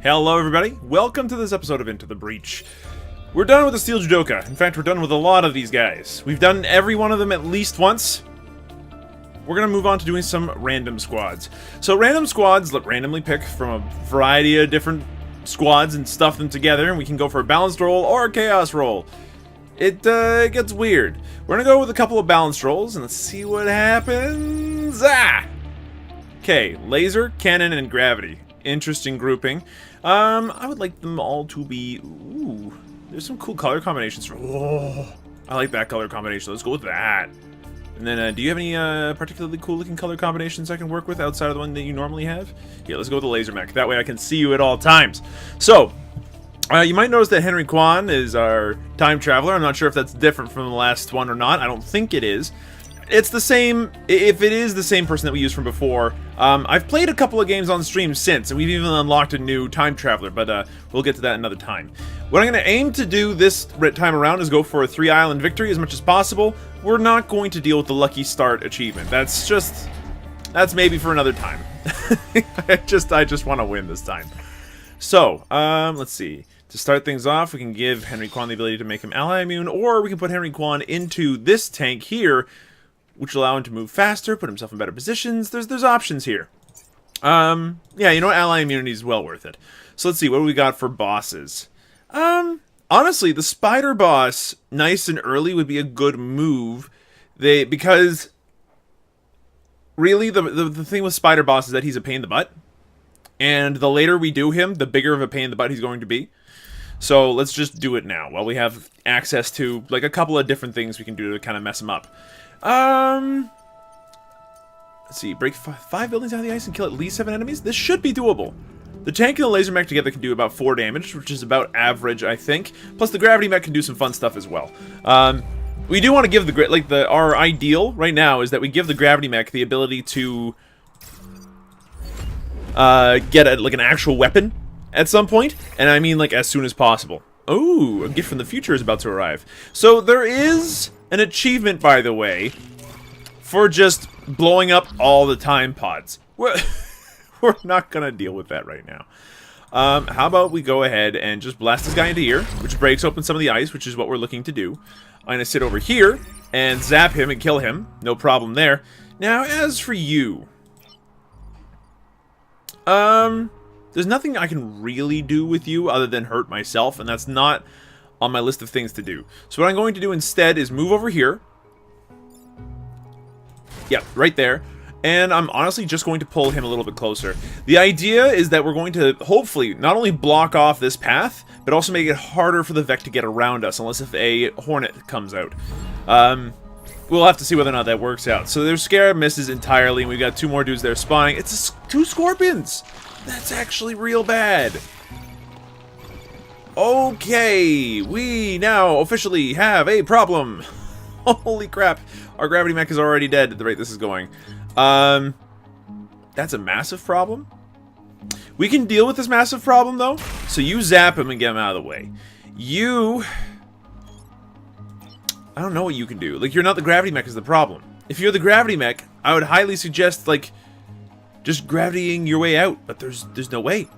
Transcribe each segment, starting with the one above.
Hello everybody, welcome to this episode of Into the Breach. We're done with the Steel Judoka. In fact, we're done with a lot of these guys. We've done every one of them at least once. We're gonna move on to doing some random squads. So random squads let randomly pick from a variety of different squads and stuff them together, and we can go for a balanced roll or a chaos roll. It gets weird. We're gonna go with a couple of balanced rolls and let's see what happens. Okay, laser, cannon, and gravity. Interesting grouping. I would like them all to be... Ooh, there's some cool color combinations. Oh, I like that color combination. Let's go with that. And then, do you have any particularly cool-looking color combinations I can work with outside of the one that you normally have? Yeah, let's go with the laser mech. That way I can see you at all times. So, you might notice that Henry Kwan is our time traveler. I'm not sure if that's different from the last one or not. I don't think it is. It's the same, if it is the same person that we used from before. I've played a couple of games on stream since, and we've even unlocked a new time traveler, but we'll get to that another time. What I'm going to aim to do this time around is go for a 3-island victory as much as possible. We're not going to deal with the Lucky Start achievement. That's maybe for another time. I just want to win this time. So, let's see. To start things off, we can give Henry Kwan the ability to make him ally immune, or we can put Henry Kwan into this tank here, which will allow him to move faster, put himself in better positions. There's options here. Yeah, you know what? Ally immunity is well worth it. So let's see, what do we got for bosses? Honestly, the spider boss, nice and early, would be a good move. Because really, the thing with spider boss is that he's a pain in the butt. And the later we do him, the bigger of a pain in the butt he's going to be. So let's just do it now, while we have access to like a couple of different things we can do to kind of mess him up. Let's see, break 5 buildings out of the ice and kill at least 7 enemies? This should be doable. The tank and the laser mech together can do about 4 damage, which is about average, I think. Plus the gravity mech can do some fun stuff as well. We do want to give our ideal right now is that we give the gravity mech the ability to get an actual weapon at some point, and I mean like as soon as possible. Oh, a gift from the future is about to arrive. So there is an achievement, by the way, for just blowing up all the time pods. We're not gonna deal with that right now. How about we go ahead and just blast this guy into here, which breaks open some of the ice, which is what we're looking to do. I'm gonna sit over here and zap him and kill him. No problem there. Now, as for you, there's nothing I can really do with you other than hurt myself, and that's not on my list of things to do. So what I'm going to do instead is move over here. Yep, right there. And I'm honestly just going to pull him a little bit closer. The idea is that we're going to hopefully not only block off this path, but also make it harder for the Vec to get around us, unless if a Hornet comes out. We'll have to see whether or not that works out. So their Scarab misses entirely, and we've got 2 more dudes there spawning. It's 2 Scorpions! That's actually real bad. Okay, we now officially have a problem. Holy crap, our gravity mech is already dead at the rate this is going. That's a massive problem. We can deal with this massive problem, though. So you zap him and get him out of the way. I don't know what you can do. Like, you're not the gravity mech is the problem. If you're the gravity mech, I would highly suggest, like, just gravitying your way out. But there's no way.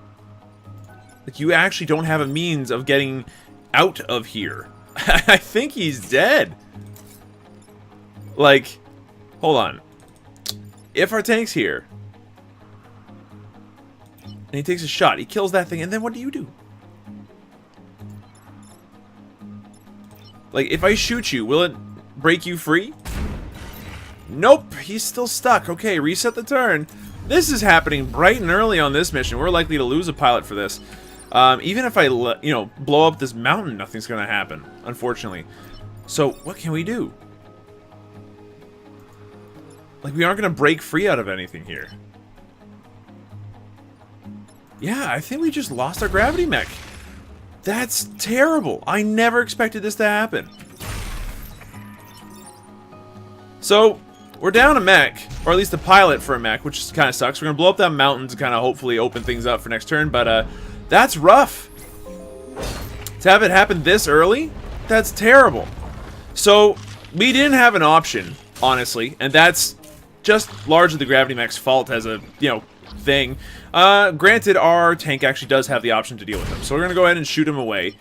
Like, you actually don't have a means of getting out of here. I think he's dead. Like, hold on. If our tank's here, and he takes a shot, he kills that thing, and then what do you do? Like, if I shoot you, will it break you free? Nope, he's still stuck. Okay, reset the turn. This is happening bright and early on this mission. We're likely to lose a pilot for this. Even if I, blow up this mountain, nothing's going to happen, unfortunately. So, what can we do? Like, we aren't going to break free out of anything here. Yeah, I think we just lost our gravity mech. That's terrible. I never expected this to happen. So, we're down a mech, or at least a pilot for a mech, which kind of sucks. We're going to blow up that mountain to kind of hopefully open things up for next turn, but that's rough. To have it happen this early, that's terrible. So, we didn't have an option, honestly, and that's just largely the gravity mech's fault as a, thing. Granted, our tank actually does have the option to deal with them, so we're going to go ahead and shoot him away.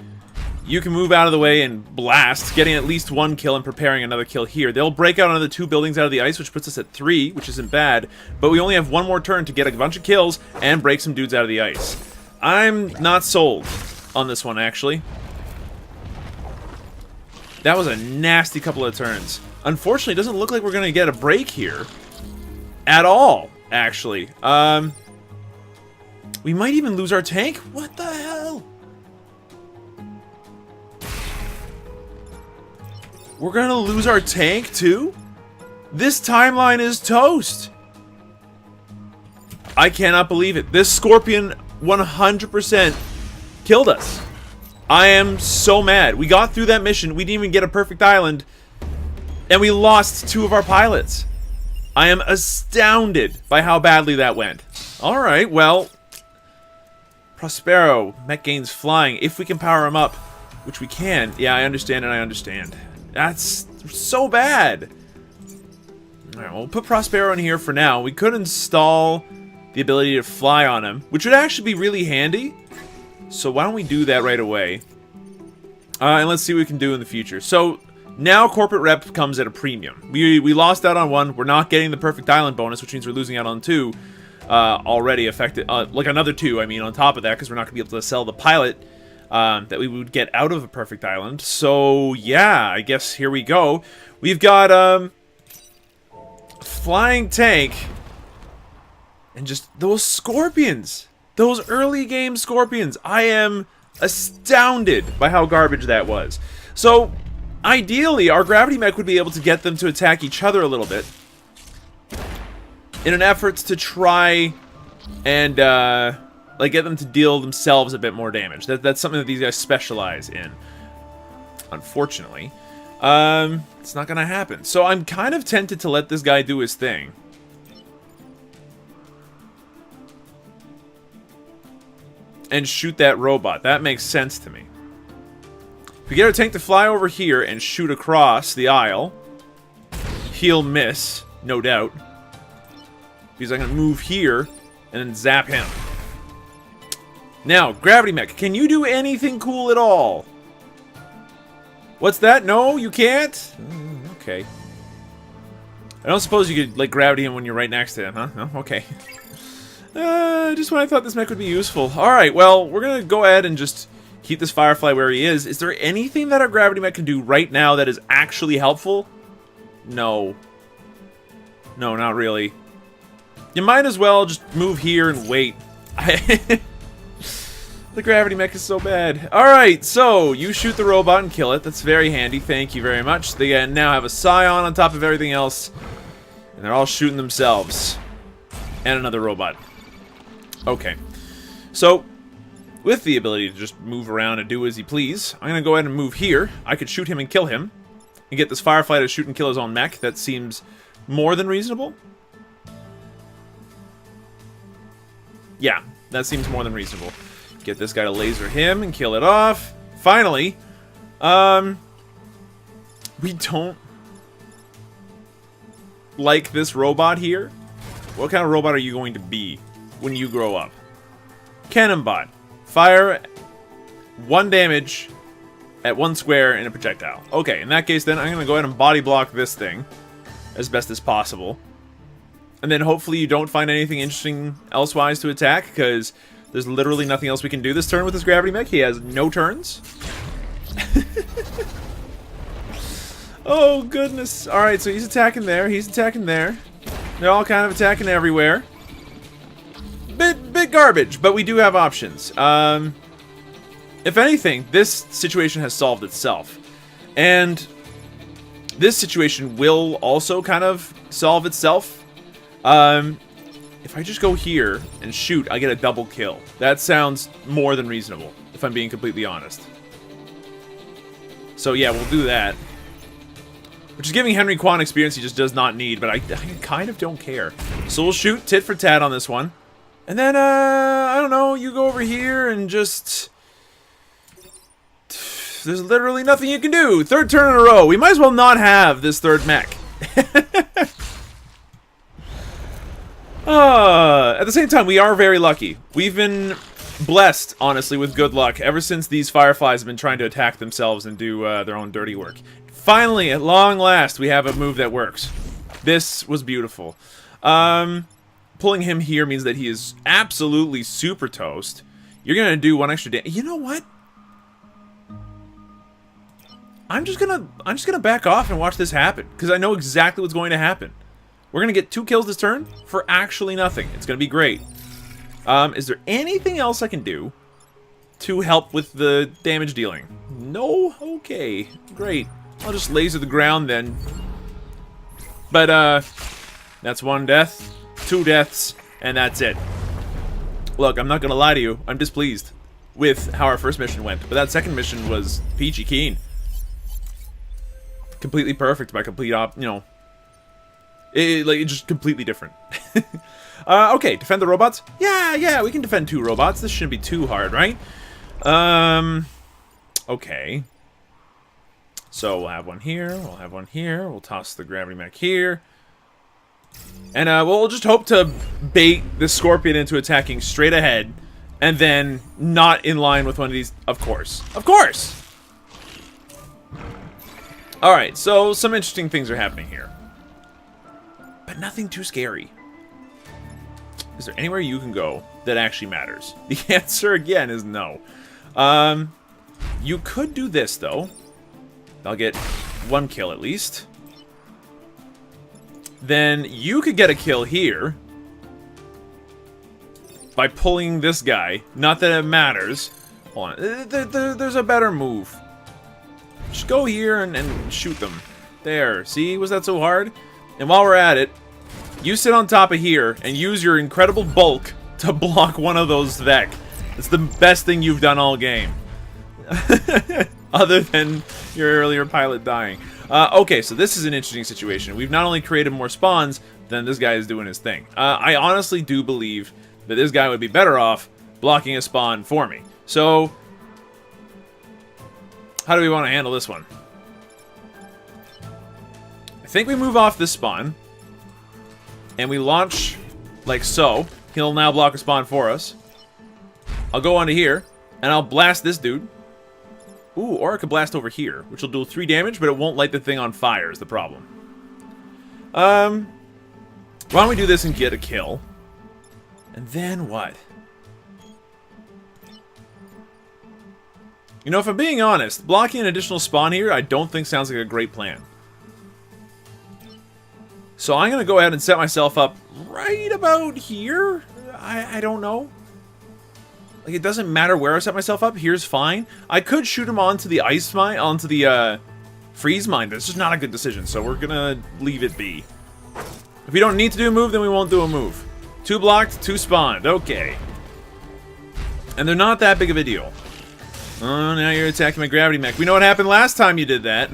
You can move out of the way and blast, getting at least 1 kill and preparing another kill here. They'll break out another 2 buildings out of the ice, which puts us at 3, which isn't bad. But we only have 1 more turn to get a bunch of kills and break some dudes out of the ice. I'm not sold on this one, actually. That was a nasty couple of turns. Unfortunately, it doesn't look like we're going to get a break here. At all, actually. We might even lose our tank? What the hell? We're gonna lose our tank too? This timeline is toast. I cannot believe it. This Scorpion 100% killed us. I am so mad. We got through that mission. We didn't even get a perfect island. And we lost 2 of our pilots. I am astounded by how badly that went. Alright, well. Prospero. Mech gains flying. If we can power him up. Which we can. Yeah, I understand and I understand. That's so bad. Alright, we'll put Prospero in here for now. We could install the ability to fly on him, which would actually be really handy. So why don't we do that right away? And let's see what we can do in the future. So now corporate rep comes at a premium. We lost out on 1. We're not getting the perfect island bonus, which means we're losing out on 2 already affected. Like another 2, I mean, on top of that, because we're not going to be able to sell the pilot that we would get out of a perfect island. So yeah, I guess here we go. We've got flying tank and just those scorpions, those early game scorpions. I am astounded by how garbage that was. So ideally, our gravity mech would be able to get them to attack each other a little bit in an effort to try and like get them to deal themselves a bit more damage. That's something that these guys specialize in. Unfortunately, it's not gonna happen. So I'm kind of tempted to let this guy do his thing. And shoot that robot. That makes sense to me. If we get our tank to fly over here and shoot across the aisle, he'll miss, no doubt. Because I'm gonna move here and then zap him. Now, Gravity Mech, can you do anything cool at all? What's that? No, you can't? Okay. I don't suppose you could, like, gravity him when you're right next to him, huh? No? Okay. Just when I thought this mech would be useful. Alright, well, we're gonna go ahead and just keep this Firefly where he is. Is there anything that our Gravity Mech can do right now that is actually helpful? No. No, not really. You might as well just move here and wait. The Gravity Mech is so bad. Alright, so you shoot the robot and kill it. That's very handy. Thank you very much. They now have a Scion on top of everything else. And they're all shooting themselves. And another robot. Okay. So, with the ability to just move around and do as you please, I'm going to go ahead and move here. I could shoot him and kill him. And get this Firefly to shoot and kill his own mech. That seems more than reasonable. Yeah, that seems more than reasonable. Get this guy to laser him and kill it off. Finally, we don't like this robot here. What kind of robot are you going to be when you grow up? Cannonbot. Fire 1 damage at 1 square in a projectile. Okay, in that case then, I'm going to go ahead and body block this thing as best as possible. And then hopefully you don't find anything interesting elsewise to attack, because there's literally nothing else we can do this turn with this Gravity Mech. He has no turns. Oh, goodness. Alright, so he's attacking there. He's attacking there. They're all kind of attacking everywhere. Bit garbage, but we do have options. If anything, this situation has solved itself. And this situation will also kind of solve itself. If I just go here and shoot, I get a double kill. That sounds more than reasonable, if I'm being completely honest. So yeah, we'll do that. Which is giving Henry Kwan experience he just does not need, but I kind of don't care. So we'll shoot tit for tat on this one. And then, I don't know, you go over here and just... There's literally nothing you can do. 3rd turn in a row. We might as well not have this 3rd mech. At the same time, we are very lucky. We've been blessed, honestly, with good luck ever since these fireflies have been trying to attack themselves and do their own dirty work. Finally, at long last, we have a move that works. This was beautiful. Pulling him here means that he is absolutely super toast. You're gonna do one extra damage. You know what? I'm just gonna back off and watch this happen, because I know exactly what's going to happen. We're gonna get 2 kills this turn for actually nothing. It's gonna be great. Is there anything else I can do to help with the damage dealing? No? Okay. Great. I'll just laser the ground then. But, that's 1 death, 2 deaths, and that's it. Look, I'm not gonna lie to you. I'm displeased with how our first mission went. But that second mission was peachy keen. Completely perfect by complete you know... It's just completely different. Okay, defend the robots? Yeah, we can defend 2 robots. This shouldn't be too hard, right? Okay. So we'll have one here, we'll have one here, we'll toss the gravity mech here. And we'll just hope to bait the Scorpion into attacking straight ahead, and then not in line with one of these. Of course. Of course! Alright, so some interesting things are happening here. But nothing too scary. Is there anywhere you can go that actually matters? The answer, again, is no. You could do this, though. I'll get 1 kill at least. Then you could get a kill here by pulling this guy. Not that it matters. Hold on. There's a better move. Just go here and shoot them. There. See? Was that so hard? And while we're at it, you sit on top of here and use your incredible bulk to block one of those Vec. It's the best thing you've done all game. Other than your earlier pilot dying. Okay, so this is an interesting situation. We've not only created more spawns, then this guy is doing his thing. I honestly do believe that this guy would be better off blocking a spawn for me. So, how do we want to handle this one? I think we move off this spawn, and we launch like so. He'll now block a spawn for us. I'll go onto here, and I'll blast this dude. Ooh, or I could blast over here, which will do 3 damage, but it won't light the thing on fire is the problem. Why don't we do this and get a kill? And then what? You know, if I'm being honest, blocking an additional spawn here, I don't think sounds like a great plan. So I'm going to go ahead and set myself up right about here. I don't know. Like, it doesn't matter where I set myself up. Here's fine. I could shoot him onto the ice mine, onto the freeze mine. That's just not a good decision, so we're gonna leave it be. If we don't need to do a move, then we won't do a move. 2 blocked, 2 spawned. Okay. And they're not that big of a deal. Oh, now you're attacking my gravity mech. We know what happened last time you did that.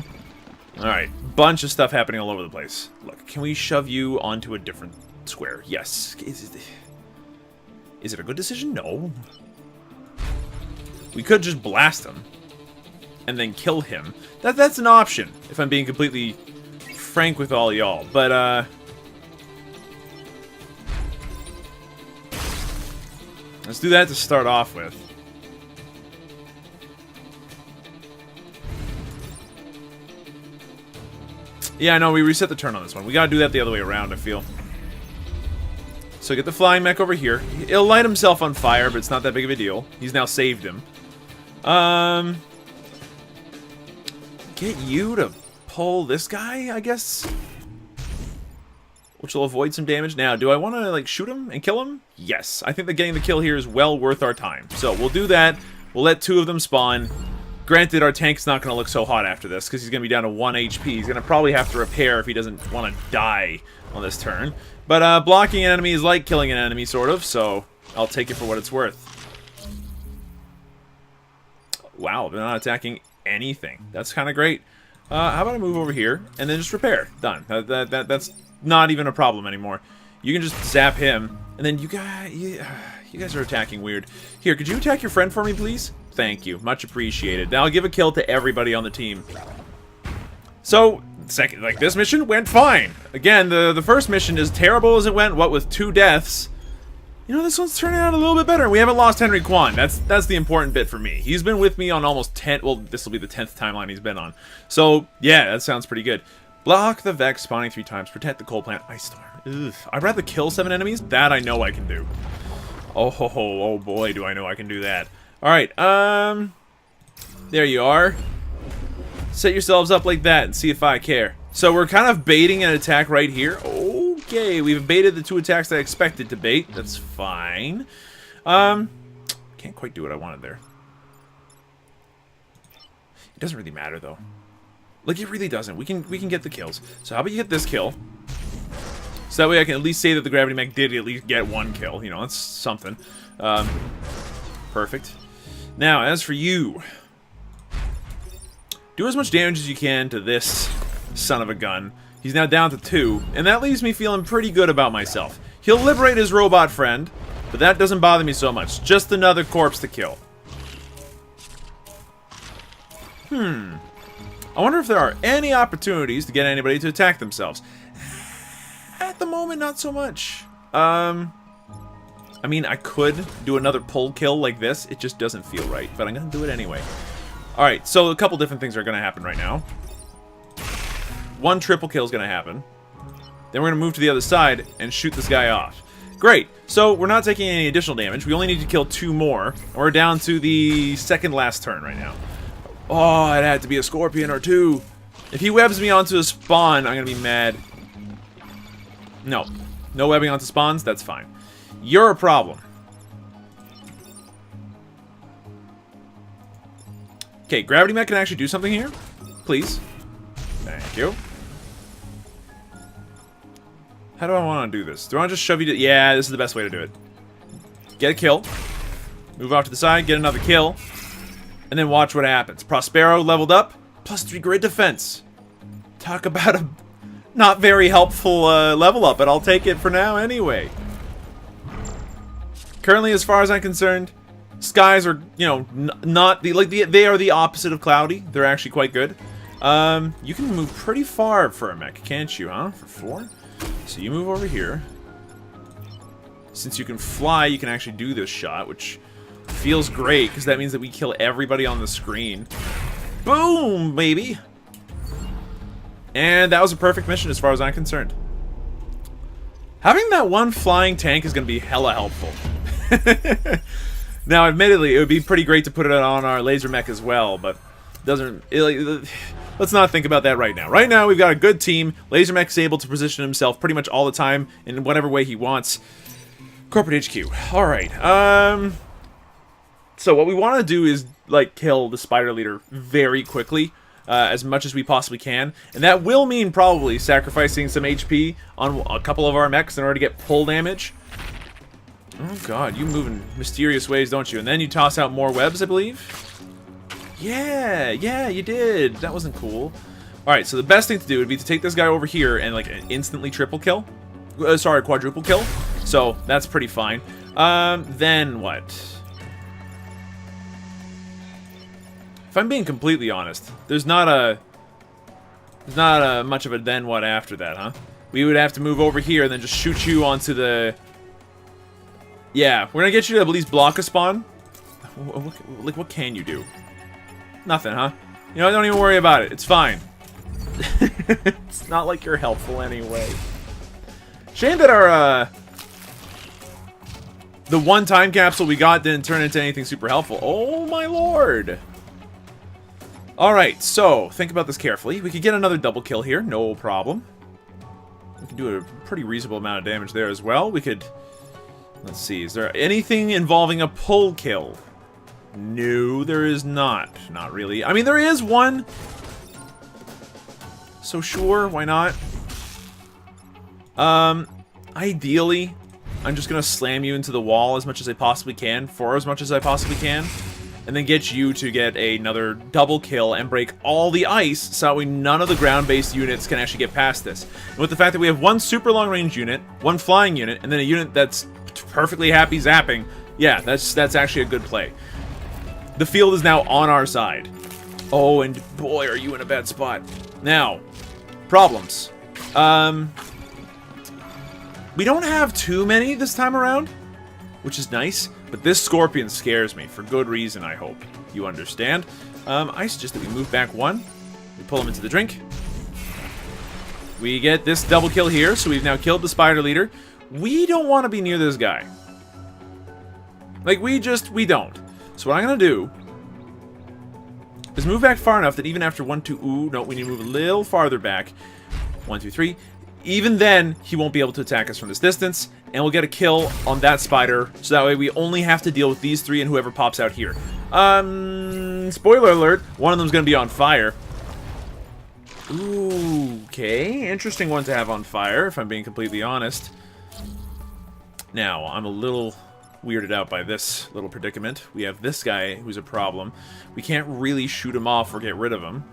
Alright, bunch of stuff happening all over the place. Look, can we shove you onto a different square? Yes. Is it a good decision? No. We could just blast him and then kill him. That's an option, if I'm being completely frank with all y'all. But, let's do that to start off with. Yeah, I know, we reset the turn on this one. We gotta do that the other way around, I feel. So get the flying mech over here. He'll light himself on fire, but it's not that big of a deal. He's now saved him. Get you to pull this guy, I guess? Which will avoid some damage. Now, do I want to, like, shoot him and kill him? Yes. I think that getting the kill here is well worth our time. So, we'll do that. We'll let 2 of them spawn. Granted, our tank's not going to look so hot after this, because he's going to be down to 1 HP. He's going to probably have to repair if he doesn't want to die on this turn. But, blocking an enemy is like killing an enemy, sort of, so I'll take it for what it's worth. Wow, they're not attacking anything. That's kind of great. How about I move over here, and then just repair? Done. That's not even a problem anymore. You can just zap him, and then you guys are attacking weird. Here, could you attack your friend for me, please? Thank you. Much appreciated. Now I'll give a kill to everybody on the team. So, second, like, this mission went fine. Again, the first mission, as terrible as it went, what with 2 deaths, you know, this one's turning out a little bit better. We haven't lost Henry Kwan. That's the important bit for me. He's been with me on almost 10, well, this will be the 10th timeline he's been on. So, yeah, that sounds pretty good. Block the Vex spawning 3 times. Protect the coal plant. Ice storm. Ugh. I'd rather kill 7 enemies. That I know I can do. Oh boy, do I know I can do that. Alright, there you are. Set yourselves up like that and see if I care. So we're kind of baiting an attack right here. Okay, we've baited the 2 attacks that I expected to bait. That's fine. Can't quite do what I wanted there. It doesn't really matter though. Like, it really doesn't. We can get the kills. So how about you get this kill? So that way I can at least say that the gravity mech did at least get 1 kill. You know, that's something. Perfect. Now, as for you, do as much damage as you can to this son of a gun. He's now down to 2, and that leaves me feeling pretty good about myself. He'll liberate his robot friend, but that doesn't bother me so much. Just another corpse to kill. I wonder if there are any opportunities to get anybody to attack themselves. At the moment, not so much. I mean, I could do another pull kill like this. It just doesn't feel right, but I'm going to do it anyway. Alright, so a couple different things are going to happen right now. 1 triple kill is going to happen. Then we're going to move to the other side and shoot this guy off. Great. So we're not taking any additional damage. We only need to kill 2 more. And we're down to the second last turn right now. Oh, it had to be a scorpion or 2. If he webs me onto a spawn, I'm going to be mad. No. No webbing onto spawns? That's fine. You're a problem. Okay, Gravity Mech can actually do something here. Please. Thank you. How do I want to do this? Do I want to just shove you to... Yeah, this is the best way to do it. Get a kill. Move off to the side, get another kill. And then watch what happens. Prospero leveled up. +3 grid defense. Talk about a not very helpful level up, but I'll take it for now anyway. Currently, as far as I'm concerned, skies are, you know, not the they are the opposite of cloudy. They're actually quite good. You can move pretty far for a mech, can't you, huh? For 4? So you move over here. Since you can fly, you can actually do this shot, which feels great, because that means that we kill everybody on the screen. Boom, baby! And that was a perfect mission as far as I'm concerned. Having that 1 flying tank is going to be hella helpful. Now, admittedly, it would be pretty great to put it on our laser mech as well, but let's not think about that right now. Right now, we've got a good team. Laser mech's able to position himself pretty much all the time in whatever way he wants. Corporate HQ. Alright, so what we want to do is, like, kill the spider leader very quickly. As much as we possibly can. And that will mean probably sacrificing some HP on a couple of our mechs in order to get pull damage. Oh god, you move in mysterious ways, don't you? And then you toss out more webs, I believe? Yeah, you did. That wasn't cool. Alright, so the best thing to do would be to take this guy over here and, like, instantly triple kill. Sorry, quadruple kill. So, that's pretty fine. Then what? If I'm being completely honest, there's not much of a then what after that, huh? We would have to move over here and then just shoot you onto the... Yeah, we're gonna get you to at least block a spawn. Like, what can you do? Nothing, huh? You know, don't even worry about it. It's fine. It's not like you're helpful anyway. Shame that our, the 1 time capsule we got didn't turn into anything super helpful. Oh, my lord. Alright, so, think about this carefully. We could get another double kill here, no problem. We can do a pretty reasonable amount of damage there as well. We could... Let's see, is there anything involving a pull kill? No, there is not. Not really. I mean, there is one. So sure, why not? Ideally, I'm just gonna slam you into the wall as much as I possibly can, for as much as I possibly can. And then get you to get another double kill and break all the ice so that way none of the ground-based units can actually get past this. And with the fact that we have 1 super long-range unit, 1 flying unit, and then a unit that's perfectly happy zapping, yeah, that's actually a good play. The field is now on our side. Oh, and boy, are you in a bad spot. Now, problems. We don't have too many this time around, which is nice, but this scorpion scares me, for good reason, I hope. You understand? I suggest that we move back one. We pull him into the drink. We get this double kill here, so we've now killed the spider leader. We don't want to be near this guy. Like, we don't. So what I'm going to do is move back far enough that even after 1, 2... Ooh, no, we need to move a little farther back. 1, 2, 3. Even then, he won't be able to attack us from this distance, and we'll get a kill on that spider, so that way we only have to deal with these three and whoever pops out here. Spoiler alert, one of them's going to be on fire. Ooh, okay. Interesting one to have on fire, if I'm being completely honest. Now, I'm a little weirded out by this little predicament. We have this guy who's a problem. We can't really shoot him off or get rid of him,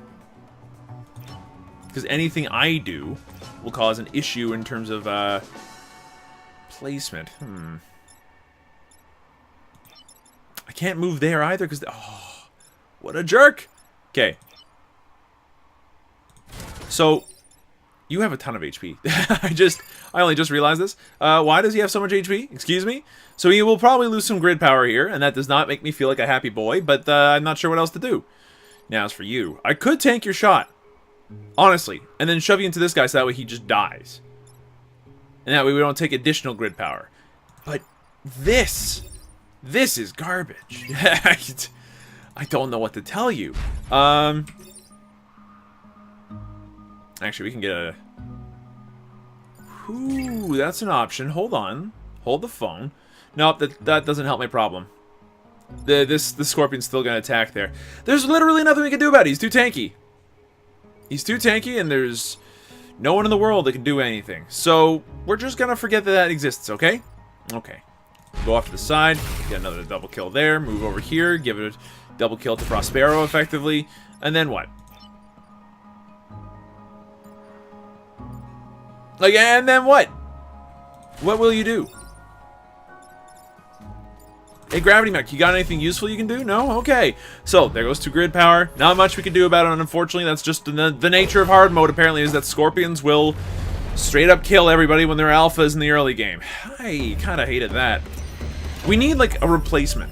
because anything I do will cause an issue in terms of placement. I can't move there either because... Oh, what a jerk! Okay. So, you have a ton of HP. I only just realized this. Why does he have so much HP? Excuse me? So he will probably lose some grid power here, and that does not make me feel like a happy boy, but I'm not sure what else to do. Now, as for you, I could tank your shot. Honestly. And then shove you into this guy so that way he just dies. And that way we don't take additional grid power. But this is garbage. I don't know what to tell you. Actually, we can get a... Ooh, that's an option. Hold on. Hold the phone. Nope, that doesn't help my problem. The Scorpion's still going to attack there. There's literally nothing we can do about it. He's too tanky. He's too tanky, and there's no one in the world that can do anything. So, we're just going to forget that exists, okay? Okay. Go off to the side. Get another double kill there. Move over here. Give it a double kill to Prospero, effectively. And then what? Like, and then what? What will you do? Hey, Gravity Mech, you got anything useful you can do? No? Okay. So, there goes 2 grid power. Not much we can do about it, unfortunately. That's just the nature of hard mode, apparently, is that Scorpions will straight up kill everybody when they're alphas in the early game. I kind of hated that. We need, like, a replacement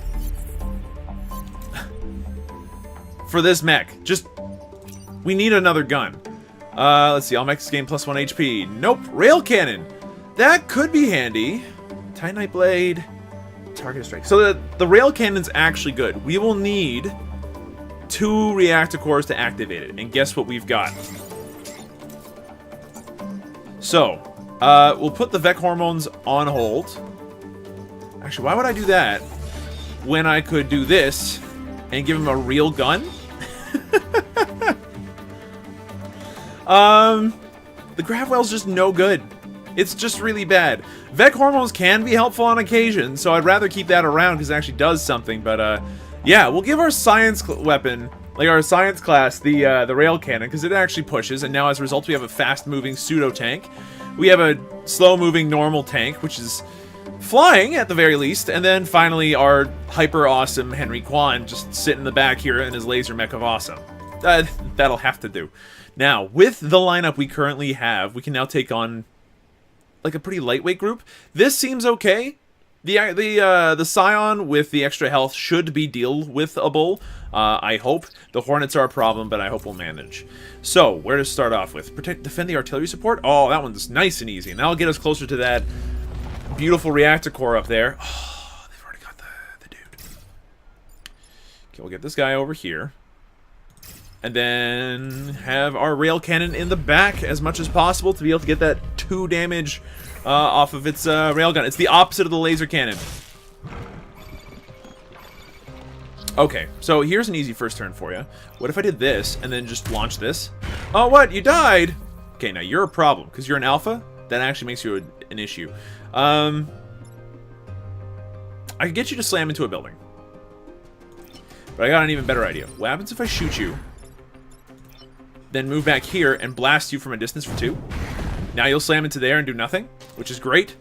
for this mech. Just, we need another gun. Let's see, all mechs gain +1 HP. Nope, rail cannon. That could be handy. Titanite blade. Target strike. So the rail cannon's actually good. We will need 2 reactor cores to activate it. And guess what we've got? So, we'll put the Vec hormones on hold. Actually, why would I do that when I could do this and give him a real gun? The Gravwell's just no good. It's just really bad. Vec hormones can be helpful on occasion, so I'd rather keep that around because it actually does something. But yeah, we'll give our science weapon, like our science class, the rail cannon, because it actually pushes. And now as a result, we have a fast-moving pseudo tank. We have a slow-moving normal tank, which is flying at the very least. And then finally, our hyper awesome Henry Kwan just sitting in the back here in his laser mech of awesome. That'll have to do. Now, with the lineup we currently have, we can now take on like a pretty lightweight group. This seems okay. The Scion with the extra health should be deal-with-able. I hope. The Hornets are a problem, but I hope we'll manage. So, where to start off with? Defend the artillery support? Oh, that one's nice and easy. And that'll get us closer to that beautiful reactor core up there. Oh, they've already got the dude. Okay, we'll get this guy over here. And then have our rail cannon in the back as much as possible to be able to get that 2 damage off of its railgun. It's the opposite of the laser cannon. Okay, so here's an easy first turn for you. What if I did this and then just launch this? Oh, what? You died? Okay, now you're a problem because you're an alpha. That actually makes you an issue. I could get you to slam into a building. But I got an even better idea. What happens if I shoot you, then move back here and blast you from a distance for 2? Now you'll slam into there and do nothing, which is great.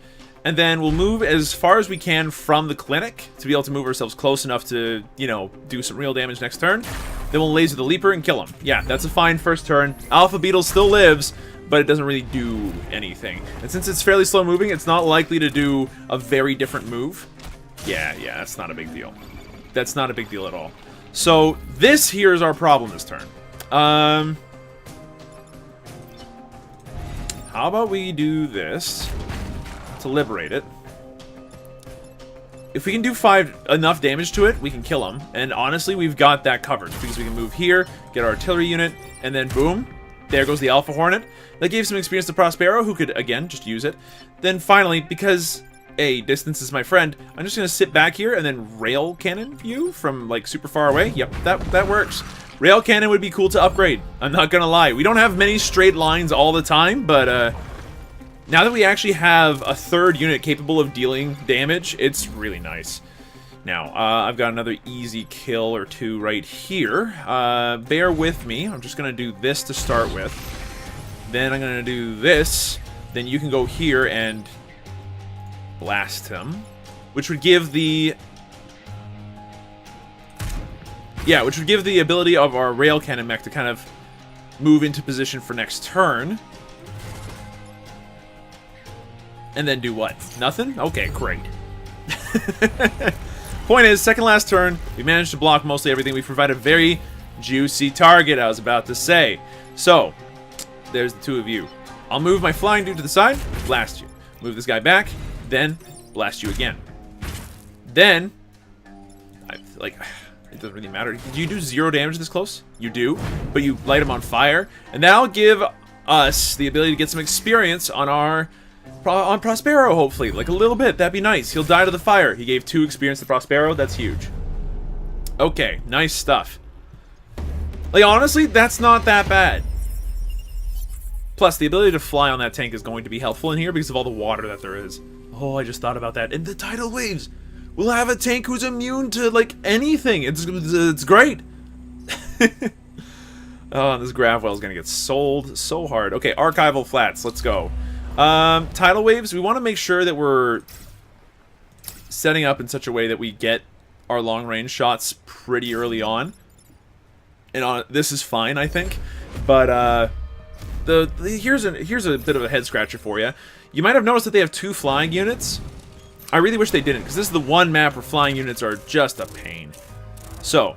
And then we'll move as far as we can from the clinic to be able to move ourselves close enough to, you know, do some real damage next turn. Then we'll laser the Leaper and kill him. Yeah, that's a fine first turn. Alpha Beetle still lives, but it doesn't really do anything. And since it's fairly slow moving, it's not likely to do a very different move. Yeah, that's not a big deal. That's not a big deal at all. So this here is our problem this turn. How about we do this to liberate it? If we can do enough damage to it, we can kill him. And honestly, we've got that covered because we can move here, get our artillery unit, and then boom, there goes the Alpha Hornet. That gave some experience to Prospero, who could, again, just use it. Then finally, because, A, distance is my friend, I'm just going to sit back here and then rail cannon you from, like, super far away. Yep, that works. Rail cannon would be cool to upgrade. I'm not going to lie. We don't have many straight lines all the time, but, now that we actually have a third unit capable of dealing damage, it's really nice. Now, I've got another easy kill or two right here. Bear with me. I'm just going to do this to start with. Then I'm going to do this. Then you can go here and blast him. Which would give the... Yeah, which would give the ability of our rail cannon mech to kind of move into position for next turn. And then do what? Nothing? Okay, great. Point is, second last turn, we managed to block mostly everything. We provide a very juicy target, I was about to say. So, there's the two of you. I'll move my flying dude to the side, blast you. Move this guy back, then blast you again. Then, it doesn't really matter. Do you do 0 damage this close? You do, but you light him on fire. And that'll give us the ability to get some experience on our... on Prospero, hopefully. Like, a little bit. That'd be nice. He'll die to the fire. He gave 2 experience to Prospero. That's huge. Okay, nice stuff. Like, honestly, that's not that bad. Plus, the ability to fly on that tank is going to be helpful in here because of all the water that there is. Oh, I just thought about that. And the tidal waves. We'll have a tank who's immune to, like, anything. It's great. Oh, this grav well is going to get sold so hard. Okay, archival flats. Let's go. Tidal waves, we want to make sure that we're setting up in such a way that we get our long-range shots pretty early on. And this is fine, I think. But, here's a bit of a head-scratcher for you. You might have noticed that they have 2 flying units. I really wish they didn't, because this is the one map where flying units are just a pain. So,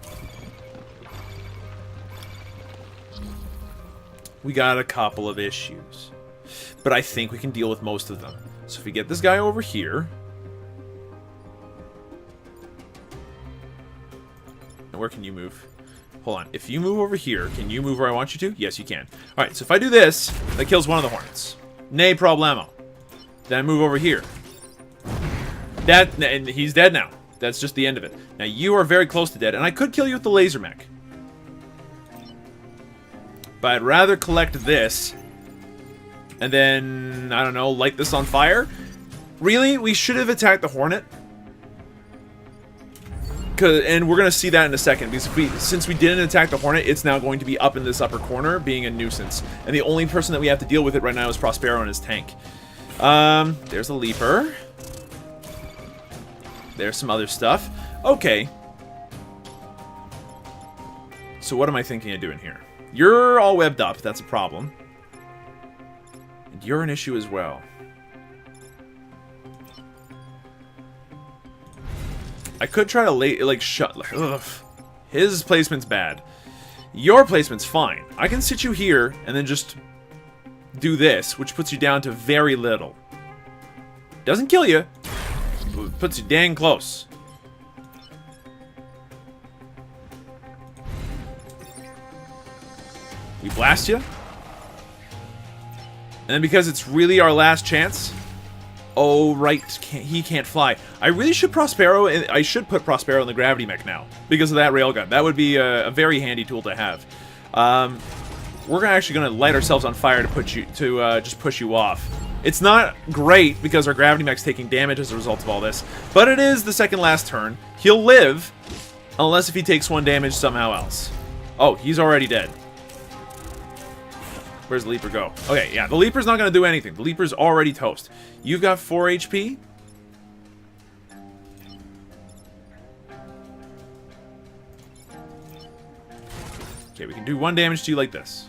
we got a couple of issues. But I think we can deal with most of them. So if we get this guy over here... And where can you move? Hold on. If you move over here, can you move where I want you to? Yes, you can. Alright, so if I do this, that kills one of the Hornets. Nay problemo. Then I move over here. And he's dead now. That's just the end of it. Now you are very close to dead, and I could kill you with the laser mech. But I'd rather collect this... And then, I don't know, light this on fire? Really? We should have attacked the Hornet? And we're going to see that in a second, because since we didn't attack the Hornet, it's now going to be up in this upper corner, being a nuisance. And the only person that we have to deal with it right now is Prospero and his tank. There's a Leaper. There's some other stuff. Okay. So what am I thinking of doing here? You're all webbed up, that's a problem. And you're an issue as well. I could try to ugh. His placement's bad. Your placement's fine. I can sit you here and then just do this, which puts you down to very little. Doesn't kill you, but puts you dang close. We blast you. And then because it's really our last chance... Oh, right. He can't fly. I really should Prospero... I should put Prospero in the gravity mech now. Because of that railgun. That would be a very handy tool to have. We're actually going to light ourselves on fire to put you... just push you off. It's not great because our gravity mech's taking damage as a result of all this. But it is the second last turn. He'll live. Unless if he takes 1 damage somehow else. Oh, he's already dead. Where's the Leaper go? Okay, yeah, the Leaper's not going to do anything. The Leaper's already toast. You've got 4 HP. Okay, we can do 1 damage to you like this.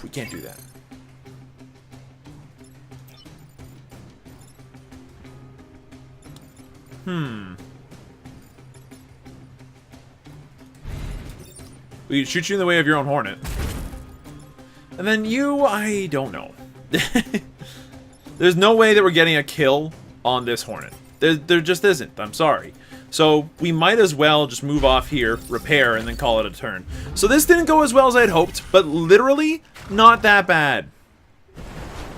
We can't do that. We shoot you in the way of your own Hornet. And then you, I don't know. There's no way that we're getting a kill on this Hornet. There just isn't. I'm sorry. So we might as well just move off here, repair, and then call it a turn. So this didn't go as well as I'd hoped, but literally not that bad.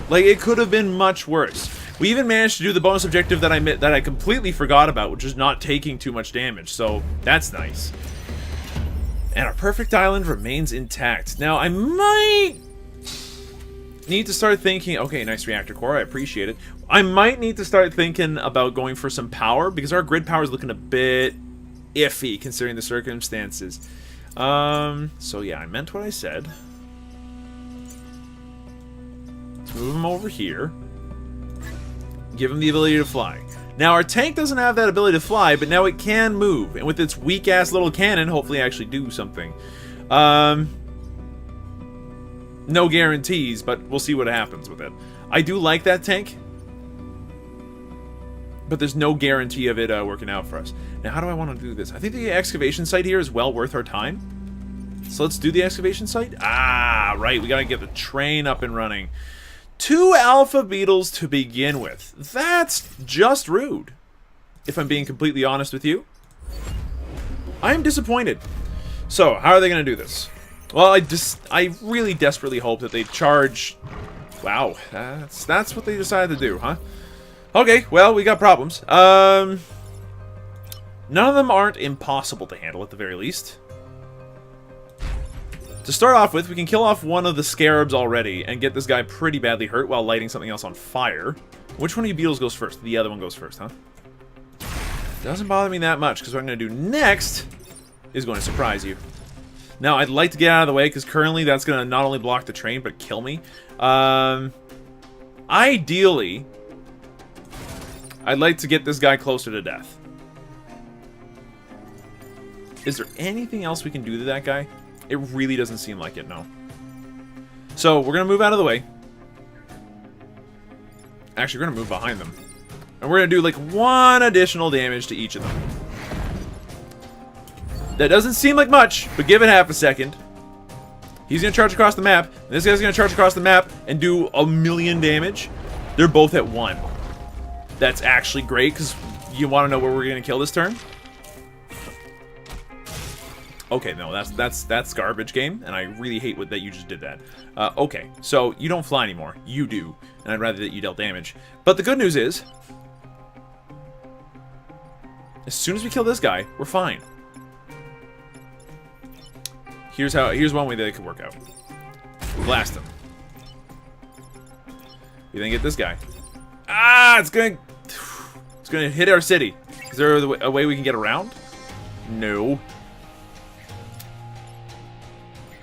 Like, it could have been much worse. We even managed to do the bonus objective that I completely forgot about, which is not taking too much damage. So that's nice. And our perfect island remains intact. Now, I might need to start thinking... Okay, nice reactor core. I appreciate it. I might need to start thinking about going for some power, because our grid power is looking a bit iffy, considering the circumstances. So yeah, I meant what I said. Let's move him over here. Give him the ability to fly. Now, our tank doesn't have that ability to fly, but now it can move. And with its weak-ass little cannon, hopefully actually do something. No guarantees, but we'll see what happens with it. I do like that tank, but there's no guarantee of it working out for us. Now, how do I want to do this? I think the excavation site here is well worth our time. So let's do the excavation site. Ah, right. We got to get the train up and running. 2 alpha beetles to begin with. That's just rude, if I'm being completely honest with you. I am disappointed. So, how are they going to do this? Well, I really desperately hope that they charge... Wow, that's what they decided to do, huh? Okay, well, we got problems. None of them aren't impossible to handle, at the very least. To start off with, we can kill off one of the scarabs already and get this guy pretty badly hurt while lighting something else on fire. Which one of you beetles goes first? The other one goes first, huh? Doesn't bother me that much, because what I'm going to do next is going to surprise you. Now, I'd like to get out of the way, because currently that's going to not only block the train, but kill me. Ideally, I'd like to get this guy closer to death. Is there anything else we can do to that guy? It really doesn't seem like it, no. So, we're going to move out of the way. Actually, we're going to move behind them. And we're going to do, like, 1 additional damage to each of them. That doesn't seem like much, but give it half a second. He's going to charge across the map. And this guy's going to charge across the map and do 1,000,000 damage. They're both at 1. That's actually great, because you want to know where we're going to kill this turn? Okay, no, that's garbage game, and I really hate that you just did that. Okay, so you don't fly anymore. You do, and I'd rather that you dealt damage. But the good news is, as soon as we kill this guy, we're fine. Here's one way that it could work out. Blast him. We then get this guy. Ah, it's gonna hit our city. Is there a way we can get around? No.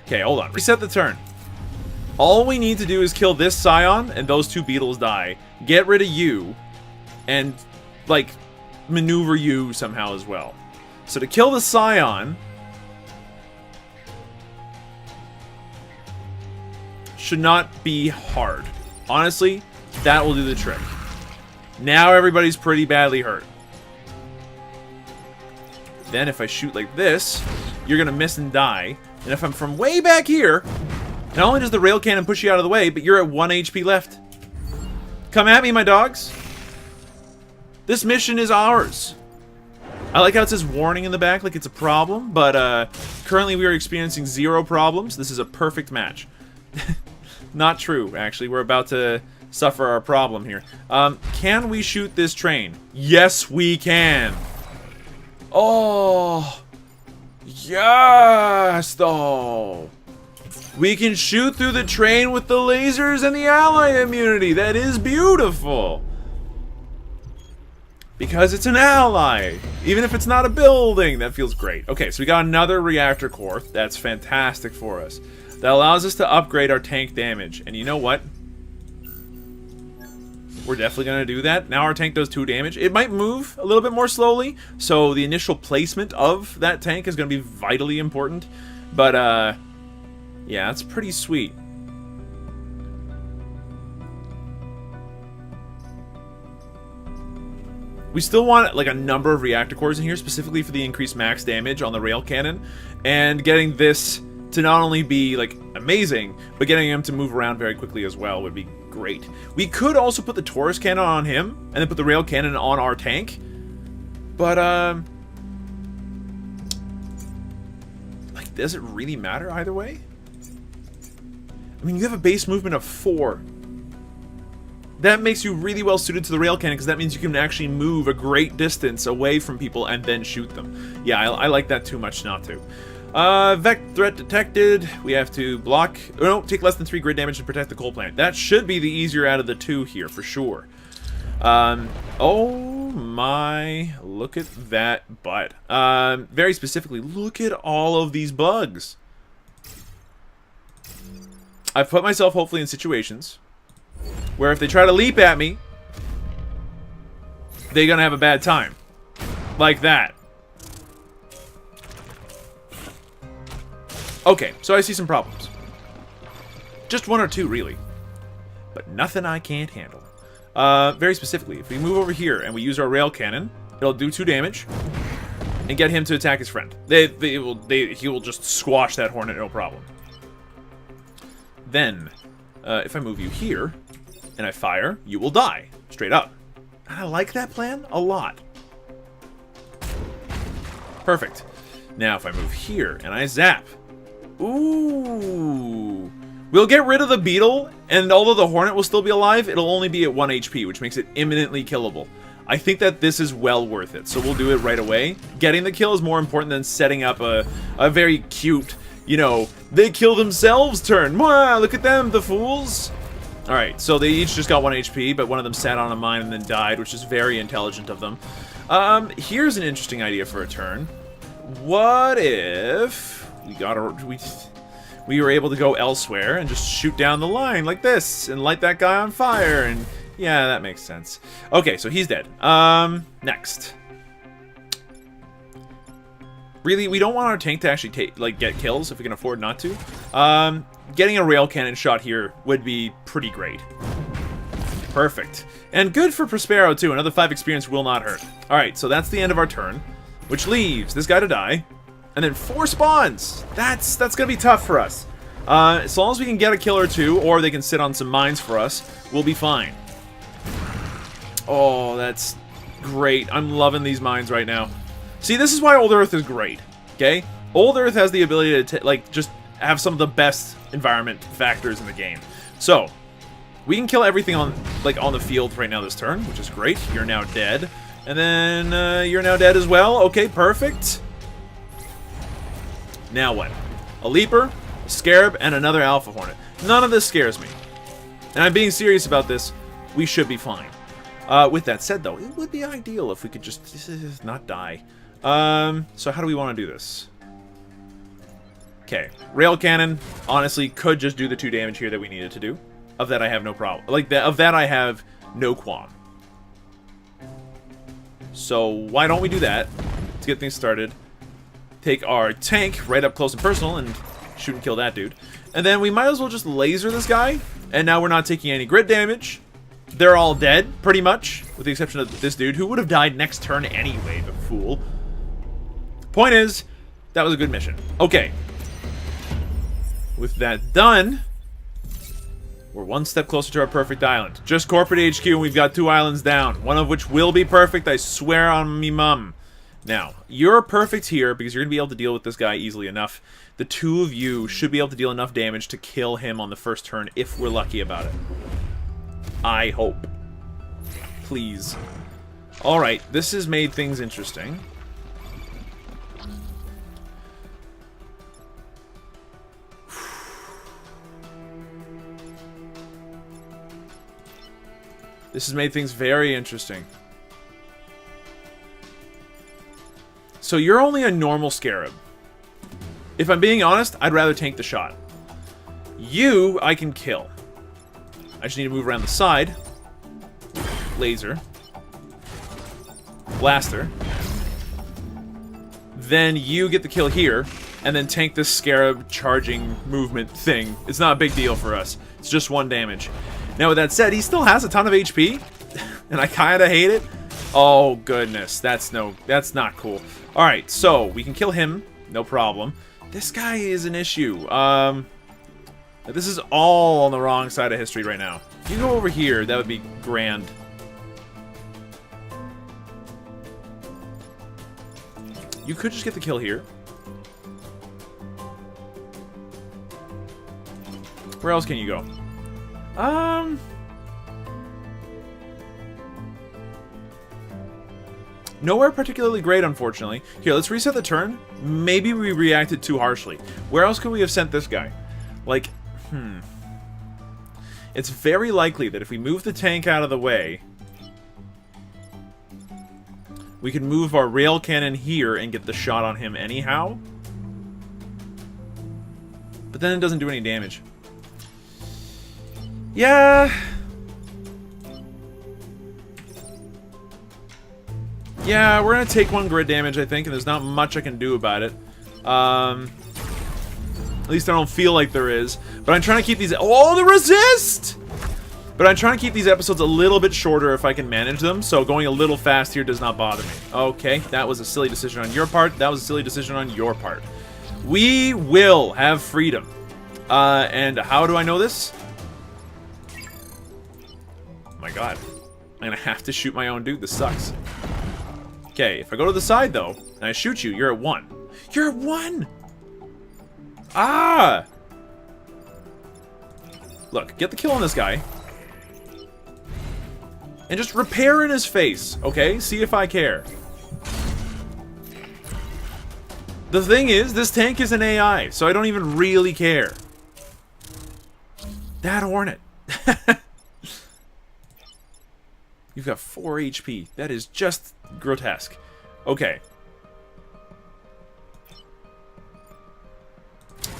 Okay, hold on. Reset the turn. All we need to do is kill this Scion, and those 2 beetles die. Get rid of you, and, like, maneuver you somehow as well. So to kill the Scion... should not be hard. Honestly, that will do the trick. Now everybody's pretty badly hurt. Then if I shoot like this, you're gonna miss and die. And if I'm from way back here, not only does the rail cannon push you out of the way, but you're at 1 HP left. Come at me, my dogs. This mission is ours. I like how it says warning in the back, like it's a problem, but currently we are experiencing 0 problems. This is a perfect match. Not true, actually. We're about to suffer our problem here. Can we shoot this train? Yes, we can. Oh... Yes, though. We can shoot through the train with the lasers and the ally immunity. That is beautiful. Because it's an ally. Even if it's not a building, that feels great. Okay, so we got another reactor core. That's fantastic for us. That allows us to upgrade our tank damage. And you know what? we're definitely going to do that. Now our tank does 2 damage. It might move a little bit more slowly, so the initial placement of that tank is going to be vitally important. But, yeah, that's pretty sweet. We still want, like, a number of reactor cores in here, specifically for the increased max damage on the rail cannon. And getting this to not only be, like, amazing, but getting him to move around very quickly as well would be great. We could also put the Taurus cannon on him, and then put the rail cannon on our tank. But, like, does it really matter either way? I mean, you have a base movement of 4. That makes you really well suited to the rail cannon, because that means you can actually move a great distance away from people and then shoot them. Yeah, I like that too much not to. Vect threat detected. We have to block... Oh, no, take less than 3 grid damage to protect the coal plant. That should be the easier out of the 2 here, for sure. Oh my... Look at that butt. Very specifically, look at all of these bugs. I've put myself, hopefully, in situations where if they try to leap at me, they're gonna have a bad time. Like that. Okay, so I see some problems. Just 1 or 2, really. But nothing I can't handle. Very specifically, if we move over here and we use our rail cannon, it'll do 2 damage and get him to attack his friend. He will just squash that hornet, no problem. Then, if I move you here and I fire, you will die. Straight up. And I like that plan a lot. Perfect. Now, if I move here and I zap... Ooh. We'll get rid of the beetle, and although the hornet will still be alive, it'll only be at 1 HP, which makes it imminently killable. I think that this is well worth it, so we'll do it right away. Getting the kill is more important than setting up a very cute, you know, they kill themselves turn. Mwah, look at them, the fools. Alright, so they each just got 1 HP, but one of them sat on a mine and then died, which is very intelligent of them. Here's an interesting idea for a turn. What if... We were able to go elsewhere and just shoot down the line like this and light that guy on fire, and yeah, that makes sense. Okay, so he's dead. Next. Really, we don't want our tank to actually get kills if we can afford not to. Getting a rail cannon shot here would be pretty great. Perfect. And good for Prospero too. Another 5 experience will not hurt. Alright, so that's the end of our turn, which leaves this guy to die. And then 4 spawns! That's gonna be tough for us. As long as we can get a kill or 2, or they can sit on some mines for us, we'll be fine. Oh, that's great. I'm loving these mines right now. See, this is why Old Earth is great, okay? Old Earth has the ability to, just have some of the best environment factors in the game. So, we can kill everything on the field right now this turn, which is great. You're now dead. And then, you're now dead as well. Okay, perfect. Now what? A Leaper, a Scarab, and another Alpha Hornet. None of this scares me. And I'm being serious about this. We should be fine. With that said, though, it would be ideal if we could just not die. So how do we want to do this? Okay. Rail Cannon, honestly, could just do the 2 damage here that we needed to do. Of that, I have no problem. Of that, I have no qualm. So why don't we do that to get things started? Take our tank right up close and personal and shoot and kill that dude. And then we might as well just laser this guy. And now we're not taking any grid damage. They're all dead, pretty much. With the exception of this dude, who would have died next turn anyway, the fool. Point is, that was a good mission. Okay. With that done, we're 1 step closer to our perfect island. Just corporate HQ, and we've got 2 islands down. One of which will be perfect, I swear on me mum. Now, you're perfect here because you're going to be able to deal with this guy easily enough. The 2 of you should be able to deal enough damage to kill him on the first turn if we're lucky about it. I hope. Please. Alright, this has made things interesting. This has made things very interesting. So you're only a normal Scarab. If I'm being honest, I'd rather tank the shot. You, I can kill. I just need to move around the side. laser. Blaster. Then you get the kill here, and then tank this Scarab charging movement thing. It's not a big deal for us. It's just 1 damage. Now, with that said, he still has a ton of HP, and I kind of hate it. Oh, goodness. That's not cool. Alright, so we can kill him. No problem. This guy is an issue. This is all on the wrong side of history right now. If you go over here, that would be grand. You could just get the kill here. Where else can you go? Nowhere particularly great, unfortunately. Here, let's reset the turn. Maybe we reacted too harshly. Where else could we have sent this guy? Like, It's very likely that if we move the tank out of the way, we can move our rail cannon here and get the shot on him anyhow. But then it doesn't do any damage. Yeah. Yeah, we're going to take 1 grid damage, I think, and there's not much I can do about it. At least I don't feel like there is. But I'm trying to keep these... Oh, the resist! But I'm trying to keep these episodes a little bit shorter if I can manage them, so going a little fast here does not bother me. Okay, that was a silly decision on your part. That was a silly decision on your part. We will have freedom. And how do I know this? Oh my god. I'm gonna have to shoot my own dude. This sucks. Okay, if I go to the side, though, and I shoot you, you're at 1. You're at 1! Ah! Look, get the kill on this guy. And just repair in his face, okay? See if I care. The thing is, this tank is an AI, so I don't even really care. That Hornet. You've got 4 HP. That is just grotesque. Okay.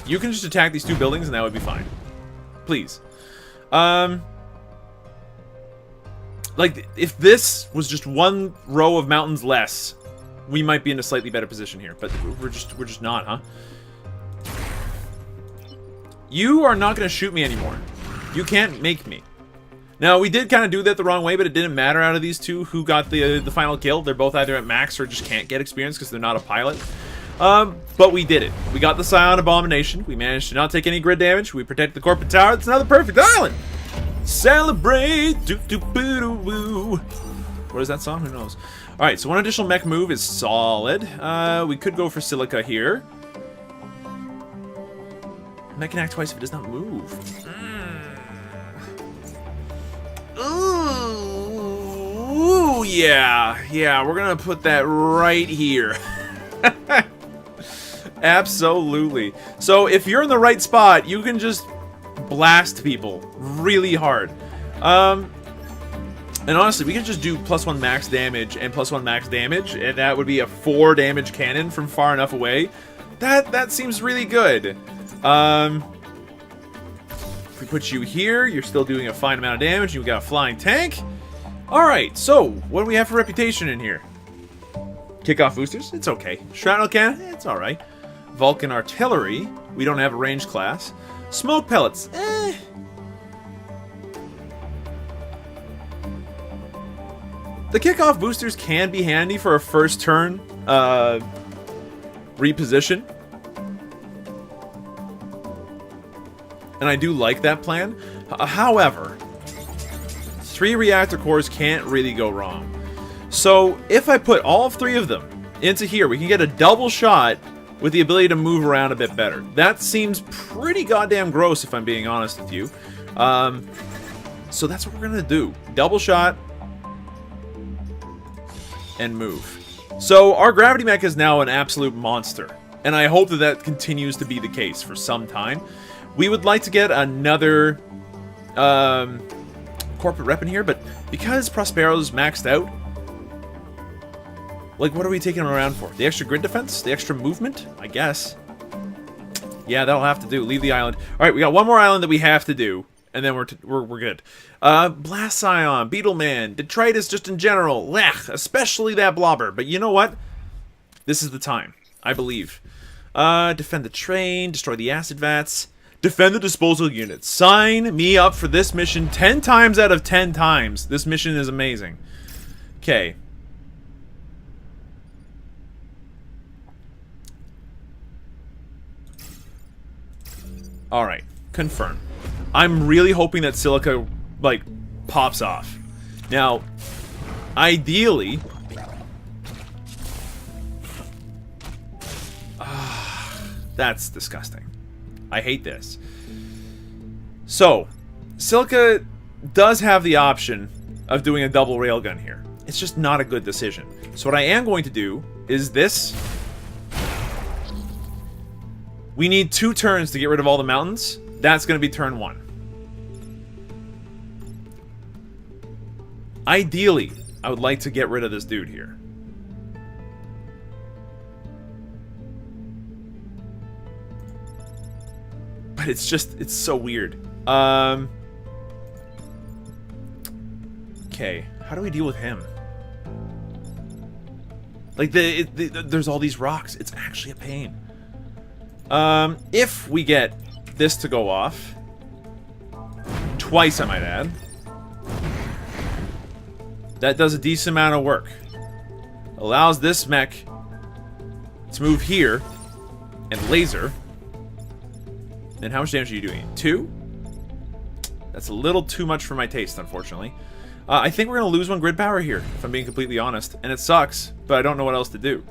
You can just attack these 2 buildings and that would be fine. Please. Like, if this was just 1 row of mountains less, we might be in a slightly better position here. But we're just not, huh? You are not going to shoot me anymore. You can't make me. Now, we did kind of do that the wrong way, but it didn't matter out of these 2 who got the final kill. They're both either at max or just can't get experience because they're not a pilot. But we did it. We got the Scion Abomination. We managed to not take any grid damage. We protected the corporate tower. It's another perfect island. Celebrate! Doo-doo-boo-doo-woo. What is that song? Who knows? Alright, so 1 additional mech move is solid. We could go for Silica here. Mech can act twice if it does not move. Ooh, yeah. Yeah, we're gonna put that right here. Absolutely. So if you're in the right spot, you can just blast people really hard. And honestly, we could just do +1 max damage and +1 max damage, and that would be a 4 damage cannon from far enough away. That seems really good. If we put you here, you're still doing a fine amount of damage. You've got a flying tank. Alright, so what do we have for reputation in here? Kickoff boosters? It's okay. Shrapnel cannon? It's alright. Vulcan artillery? We don't have a range class. Smoke pellets? Eh. The kickoff boosters can be handy for a first turn reposition. And I do like that plan. However, 3 reactor cores can't really go wrong. So if I put all 3 of them into here, we can get a double shot with the ability to move around a bit better. That seems pretty goddamn gross if I'm being honest with you. So that's what we're gonna do. Double shot and move. So our gravity mech is now an absolute monster. And I hope that that continues to be the case for some time. We would like to get another corporate rep in here, but because Prospero's maxed out, like, what are we taking him around for? The extra grid defense? The extra movement? I guess. Yeah, that'll have to do. Leave the island. Alright, we got 1 more island that we have to do. and then we're good. Blast Scion, Beetleman, Detritus just in general, blech, especially that blobber. But you know what? This is the time, I believe. Defend the train, destroy the acid vats, defend the disposal unit. Sign me up for this mission 10 times out of 10 times. This mission is amazing. Okay. Alright, confirm. I'm really hoping that Silica, like, pops off. Now, ideally... that's disgusting. I hate this. So, Silica does have the option of doing a double railgun here. It's just not a good decision. So what I am going to do is this... we need 2 turns to get rid of all the mountains. That's going to be turn 1. Ideally, I would like to get rid of this dude here. But it's just, it's so weird. Okay, how do we deal with him? Like, there's all these rocks. It's actually a pain. If we get this to go off, twice I might add, that does a decent amount of work. Allows this mech to move here and laser. Then how much damage are you doing? 2? That's a little too much for my taste, unfortunately. I think we're going to lose 1 grid power here, if I'm being completely honest. And it sucks, but I don't know what else to do.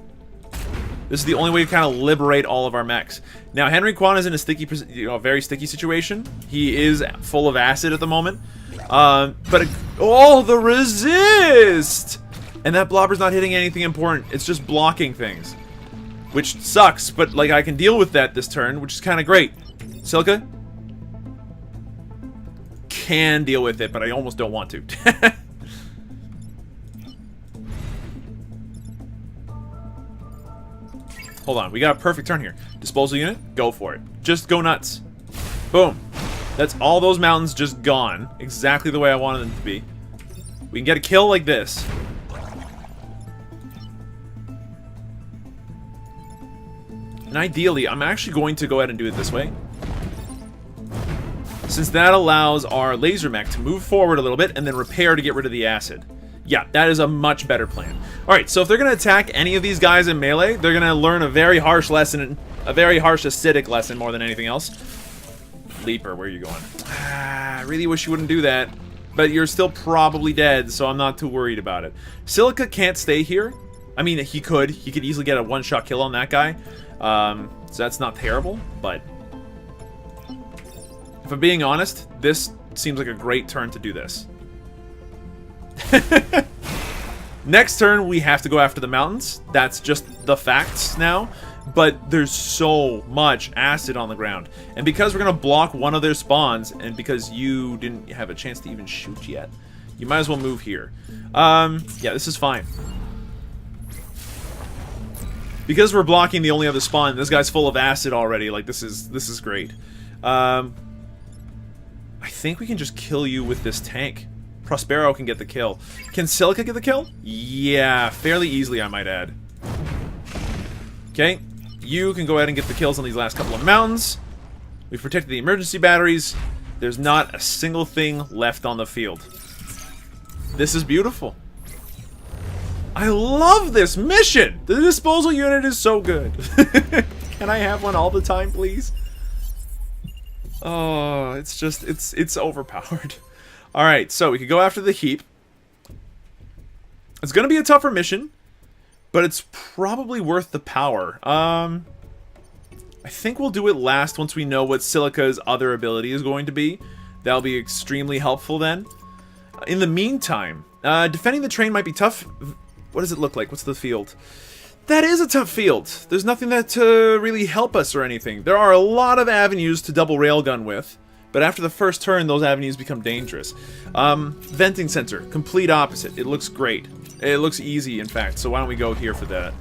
This is the only way to kind of liberate all of our mechs. Now, Henry Kwan is in a sticky, very sticky situation. He is full of acid at the moment. Oh, the resist! And that blobber's not hitting anything important. It's just blocking things. Which sucks, but, like, I can deal with that this turn, which is kind of great. Silica? Can deal with it, but I almost don't want to. Hold on, we got a perfect turn here. Disposal unit, go for it. Just go nuts. Boom. That's all those mountains just gone. Exactly the way I wanted them to be. We can get a kill like this. And ideally, I'm actually going to go ahead and do it this way. Since that allows our laser mech to move forward a little bit and then repair to get rid of the acid. Yeah, that is a much better plan. Alright, so if they're going to attack any of these guys in melee, they're going to learn a very harsh lesson, a very harsh acidic lesson more than anything else. Leaper, where are you going? I really wish you wouldn't do that, but you're still probably dead, so I'm not too worried about it. Silica can't stay here. I mean, he could easily get a one-shot kill on that guy, so that's not terrible, but if I'm being honest, this seems like a great turn to do this. Next turn, we have to go after the mountains. That's just the facts now. But there's so much acid on the ground. And because we're going to block one of their spawns, and because you didn't have a chance to even shoot yet, you might as well move here. Yeah, this is fine. Because we're blocking the only other spawn, this guy's full of acid already. Like, this is great. I think we can just kill you with this tank. Prospero can get the kill. Can Silica get the kill? Yeah, fairly easily, I might add. Okay, you can go ahead and get the kills on these last couple of mountains. We've protected the emergency batteries. There's not a single thing left on the field. This is beautiful. I love this mission! The disposal unit is so good. Can I have one all the time, please? Oh, it's just, it's overpowered. Alright, so we could go after the heap. It's going to be a tougher mission, but it's probably worth the power. I think we'll do it last once we know what Silica's other ability is going to be. That'll be extremely helpful then. In the meantime, defending the train might be tough. What does it look like? What's the field? That is a tough field. There's nothing that really help us or anything. There are a lot of avenues to double railgun with. But after the first turn, those avenues become dangerous. Venting sensor, complete opposite. It looks great. It looks easy, in fact, so why don't we go here for that.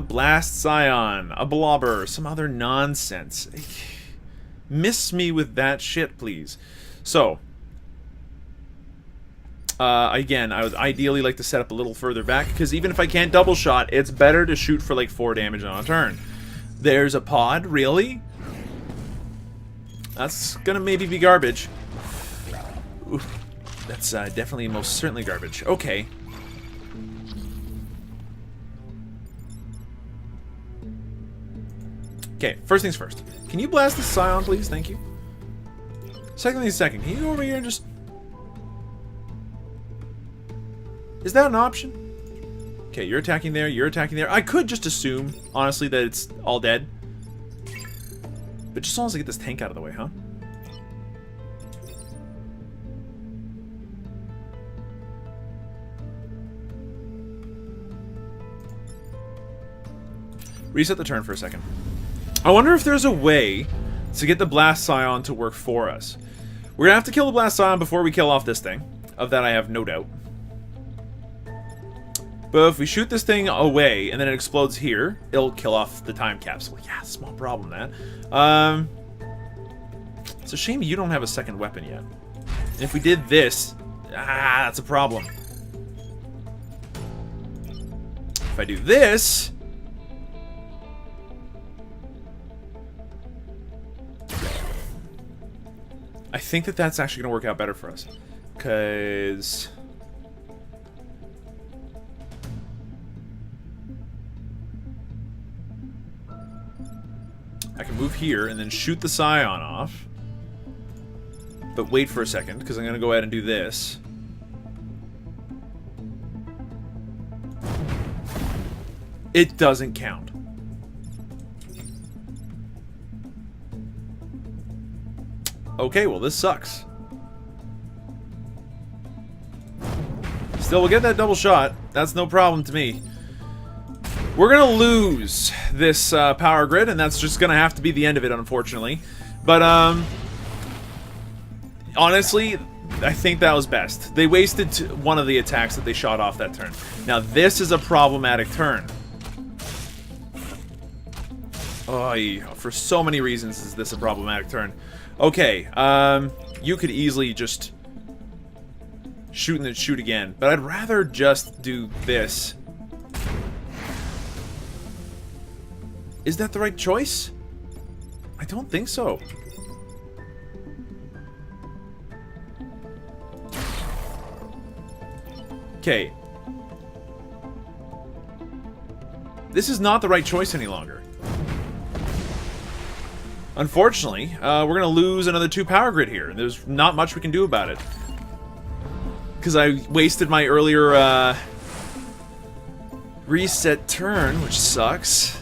Blast Scion, a blobber, some other nonsense. Miss me with that shit, please. So, again, I would ideally like to set up a little further back, because even if I can't double shot, it's better to shoot for like 4 damage on a turn. There's a pod, really? That's gonna maybe be garbage. Ooh, that's definitely most certainly garbage. Okay. Okay, first things first. Can you blast the Scion, please? Thank you. Second, can you go over here and just... Is that an option? Okay, you're attacking there, you're attacking there. I could just assume, honestly, that it's all dead. But just as long as I get this tank out of the way, huh? Reset the turn for a second. I wonder if there's a way to get the Blast Scion to work for us. We're gonna have to kill the Blast Scion before we kill off this thing. Of that I have no doubt. But if we shoot this thing away and then it explodes here, it'll kill off the time capsule. Yeah, small problem, that. It's a shame you don't have a second weapon yet. And if we did this, that's a problem. If I do this... I think that that's actually going to work out better for us. Because... I can move here and then shoot the Scion off. But wait for a second, because I'm going to go ahead and do this. It doesn't count. Okay, well, this sucks. Still, we'll get that double shot. That's no problem to me. We're gonna lose this power grid, and that's just gonna have to be the end of it, unfortunately. But, honestly, I think that was best. They wasted one of the attacks that they shot off that turn. Now, this is a problematic turn. Oh, for so many reasons is this a problematic turn. Okay, you could easily just shoot and then shoot again, but I'd rather just do this. Is that the right choice? I don't think so. Okay. This is not the right choice any longer. Unfortunately, we're going to lose another 2 power grid here. There's not much we can do about it. Because I wasted my earlier reset turn, which sucks.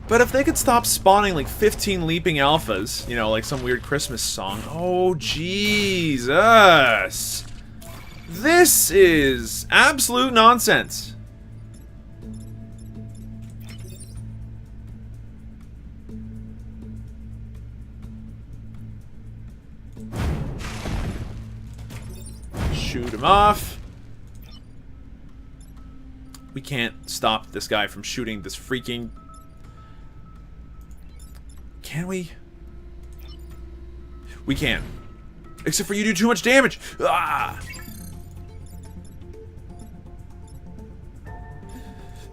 But if they could stop spawning like 15 leaping alphas, you know, like some weird Christmas song. Oh, Jesus. This is absolute nonsense. Shoot him off. We can't stop this guy from shooting this freaking... Can we? We can. Except for you do too much damage. Ah!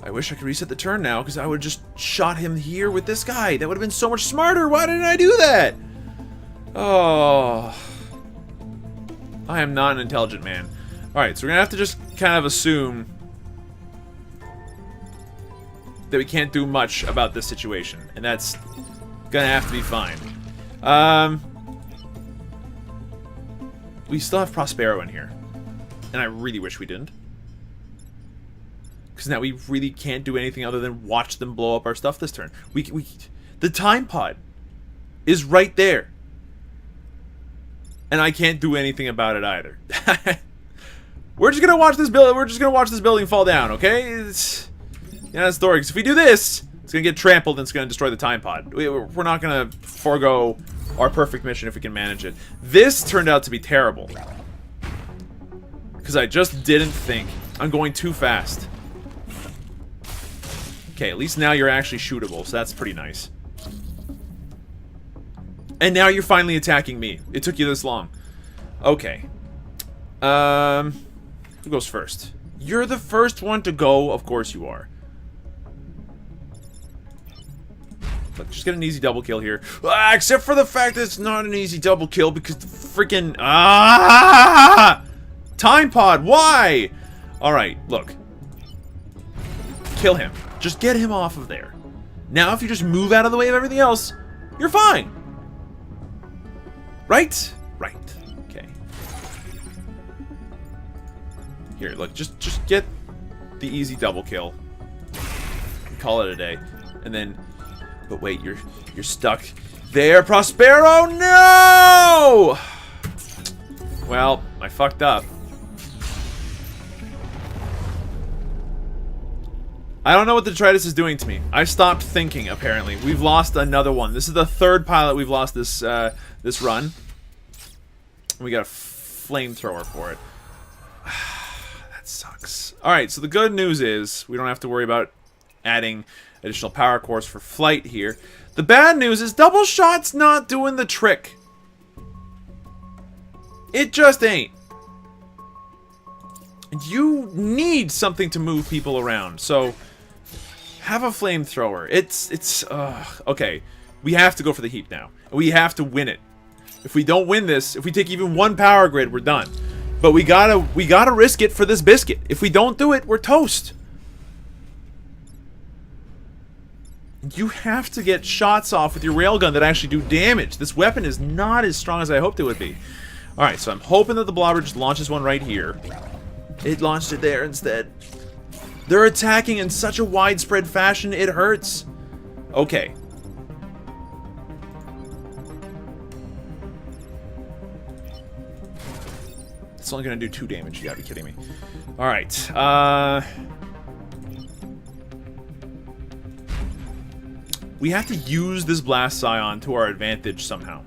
I wish I could reset the turn now, because I would have just shot him here with this guy. That would have been so much smarter. Why didn't I do that? Oh... I am not an intelligent man. Alright, so we're gonna have to just kind of assume that we can't do much about this situation. And that's gonna have to be fine. We still have Prospero in here. And I really wish we didn't. Because now we really can't do anything other than watch them blow up our stuff this turn. The time pod is right there. And I can't do anything about it either. We're just gonna watch this building. We're just gonna watch this building fall down, okay? It's the story. Because if we do this, it's gonna get trampled and it's gonna destroy the time pod. We're not gonna forego our perfect mission if we can manage it. This turned out to be terrible because I just didn't think. I'm going too fast. Okay, at least now you're actually shootable, so that's pretty nice. And now you're finally attacking me. It took you this long. Okay. Who goes first? You're the first one to go. Of course you are. Look, just get an easy double kill here. Ah, except for the fact that it's not an easy double kill because the freaking... Time pod, why? Alright, look. Kill him. Just get him off of there. Now if you just move out of the way of everything else, you're fine. Right? Right. Okay. Here, look, just get the easy double kill. Call it a day. And then... But wait, you're stuck there, Prospero. No! Well, I fucked up. I don't know what the detritus is doing to me. I stopped thinking, apparently. We've lost another one. This is the third pilot we've lost this this run. We got a flamethrower for it. That sucks. Alright, so the good news is we don't have to worry about adding additional power cores for flight here. The bad news is double shot's not doing the trick. It just ain't. You need something to move people around, so have a flamethrower. It's okay. We have to go for the heap now. We have to win it. If we don't win this, if we take even one power grid, we're done. But we gotta risk it for this biscuit. If we don't do it, we're toast. You have to get shots off with your railgun that actually do damage. This weapon is not as strong as I hoped it would be. Alright, so I'm hoping that the blobber just launches one right here. It launched it there instead. They're attacking in such a widespread fashion, it hurts. Okay. It's only gonna do 2 damage, you gotta be kidding me. Alright, we have to use this blast scion to our advantage somehow.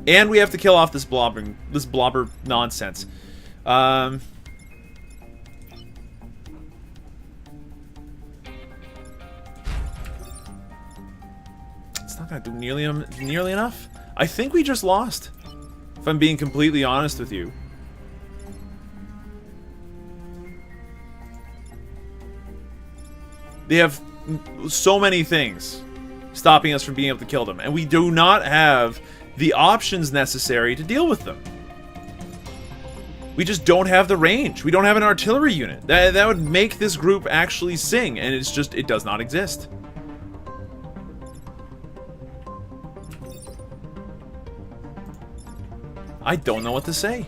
And we have to kill off this blobber nonsense. It's not gonna do nearly enough. I think we just lost, if I'm being completely honest with you. They have so many things stopping us from being able to kill them, and we do not have the options necessary to deal with them. We just don't have the range. We don't have an artillery unit. That would make this group actually sing, and it's just, it does not exist. I don't know what to say.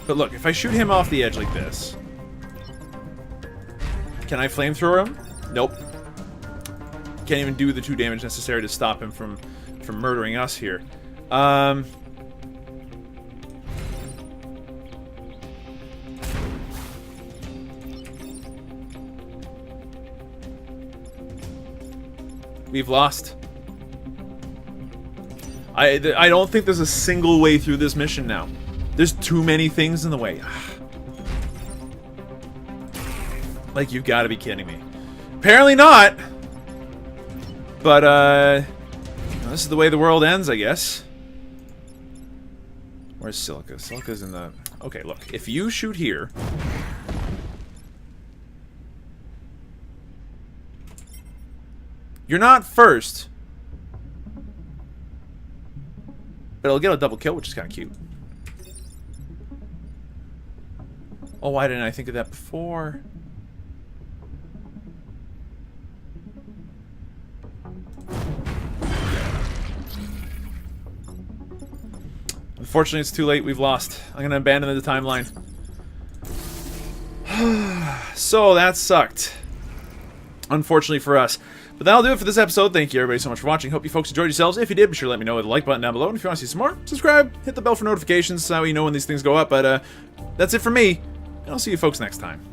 But look, if I shoot him off the edge like this... Can I flamethrower him? Nope. Can't even do the 2 damage necessary to stop him from murdering us here. We've lost. I don't think there's a single way through this mission now. There's too many things in the way. Like, you've got to be kidding me. Apparently not. But, this is the way the world ends, I guess. Where's Silica? Silica's in the... Okay, look. If you shoot here... You're not first. But it'll get a double kill, which is kind of cute. Oh, why didn't I think of that before? Unfortunately, it's too late. We've lost. I'm going to abandon the timeline. So, that sucked. Unfortunately for us. But that'll do it for this episode. Thank you everybody so much for watching. Hope you folks enjoyed yourselves. If you did, be sure to let me know with the like button down below. And if you want to see some more, subscribe, hit the bell for notifications so you know when these things go up. But that's it for me. And I'll see you folks next time.